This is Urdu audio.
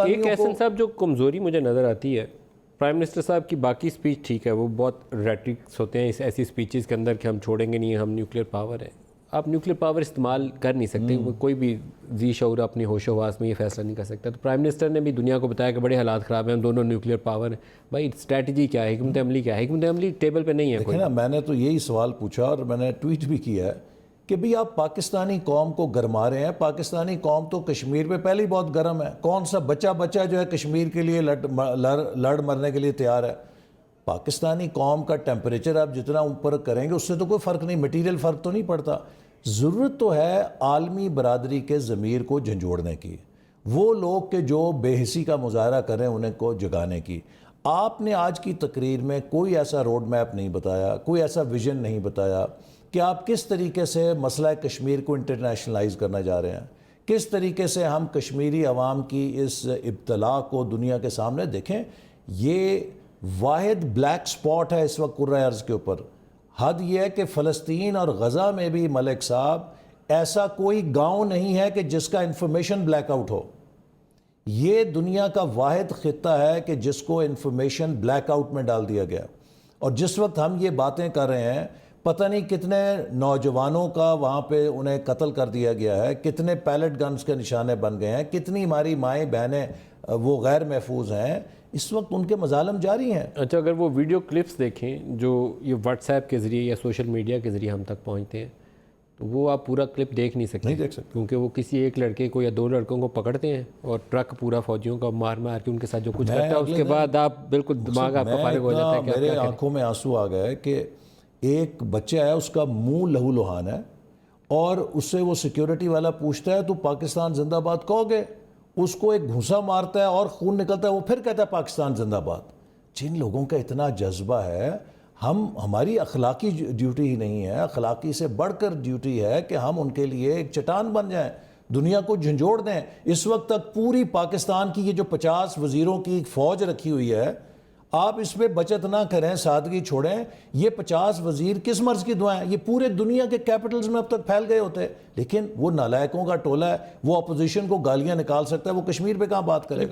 ایک احسن صاحب جو کمزوری مجھے نظر آتی ہے پرائم منسٹر صاحب کی، باقی سپیچ ٹھیک ہے، وہ بہت ریٹرکس ہوتے ہیں ایسی سپیچز کے اندر کہ ہم چھوڑیں گے نہیں، ہم نیوکلیر پاور ہے. آپ نیوکلیر پاور استعمال کر نہیں سکتے، کوئی بھی ذی شعور اپنی ہوش و حواس میں یہ فیصلہ نہیں کر سکتا. تو پرائم منسٹر نے بھی دنیا کو بتایا کہ بڑے حالات خراب ہیں، ہم دونوں نیوکلیر پاور ہیں. بھائی اسٹریٹجی کیا ہے، حکمت عملی کیا ہے؟ حکمت عملی ٹیبل پہ نہیں ہے. دیکھیں نا، میں نے تو یہی سوال پوچھا اور میں نے ٹویٹ بھی کیا ہے کہ بھئی آپ پاکستانی قوم کو گرما رہے ہیں. پاکستانی قوم تو کشمیر پہ پہلے ہی بہت گرم ہے. کون سا بچہ جو ہے کشمیر کے لیے لڑ مرنے کے لیے تیار ہے؟ پاکستانی قوم کا ٹیمپریچر آپ جتنا اوپر کریں گے اس سے تو کوئی فرق نہیں، مٹیریل فرق تو نہیں پڑتا. ضرورت تو ہے عالمی برادری کے ضمیر کو جھنجھوڑنے کی، وہ لوگ کہ جو بے حسی کا مظاہرہ کریں انہیں کو جگانے کی. آپ نے آج کی تقریر میں کوئی ایسا روڈ میپ نہیں بتایا، کوئی ایسا ویژن نہیں بتایا کہ آپ کس طریقے سے مسئلہ کشمیر کو انٹرنیشنلائز کرنا جا رہے ہیں، کس طریقے سے ہم کشمیری عوام کی اس ابتلا کو دنیا کے سامنے دیکھیں. یہ واحد بلیک سپاٹ ہے اس وقت کرۂ ارض کے اوپر. حد یہ ہے کہ فلسطین اور غزہ میں بھی ملک صاحب ایسا کوئی گاؤں نہیں ہے کہ جس کا انفارمیشن بلیک آؤٹ ہو. یہ دنیا کا واحد خطہ ہے کہ جس کو انفارمیشن بلیک آؤٹ میں ڈال دیا گیا. اور جس وقت ہم یہ باتیں کر رہے ہیں پتہ نہیں کتنے نوجوانوں کا وہاں پہ انہیں قتل کر دیا گیا ہے، کتنے پیلٹ گنز کے نشانے بن گئے ہیں، کتنی ہماری مائیں بہنیں وہ غیر محفوظ ہیں. اس وقت ان کے مظالم جاری ہیں. اچھا، اگر وہ ویڈیو کلپس دیکھیں جو یہ واٹس ایپ کے ذریعے یا سوشل میڈیا کے ذریعے ہم تک پہنچتے ہیں، تو وہ آپ پورا کلپ دیکھ نہیں سکتے. کیونکہ وہ کسی ایک لڑکے کو یا دو لڑکوں کو پکڑتے ہیں اور ٹرک پورا فوجیوں کا مار کے ان کے ساتھ جو کچھ کرتا ہے، اس کے بعد آپ بالکل دماغ آپ کا فارغ ہو جاتا ہے کہ میرے آنکھوں میں آنسو آ گئے کہ ایک بچہ ہے، اس کا منہ لہو لہان ہے، اور اس سے وہ سیکیورٹی والا پوچھتا ہے تو پاکستان زندہ باد کہو گے؟ اس کو ایک گھونسا مارتا ہے اور خون نکلتا ہے، وہ پھر کہتا ہے پاکستان زندہ باد. جن لوگوں کا اتنا جذبہ ہے، ہماری اخلاقی ڈیوٹی ہی نہیں ہے، اخلاقی سے بڑھ کر ڈیوٹی ہے کہ ہم ان کے لیے ایک چٹان بن جائیں، دنیا کو جھنجھوڑ دیں. اس وقت تک پوری پاکستان کی یہ جو 50 وزیروں کی فوج رکھی ہوئی ہے، آپ اس پہ بچت نہ کریں، سادگی چھوڑیں. یہ 50 وزیر کس مرض کی دعائیں؟ یہ پورے دنیا کے کیپٹلز میں اب تک پھیل گئے ہوتے، لیکن وہ نالائقوں کا ٹولہ ہے. وہ اپوزیشن کو گالیاں نکال سکتا ہے، وہ کشمیر پہ کہاں بات کرے گا؟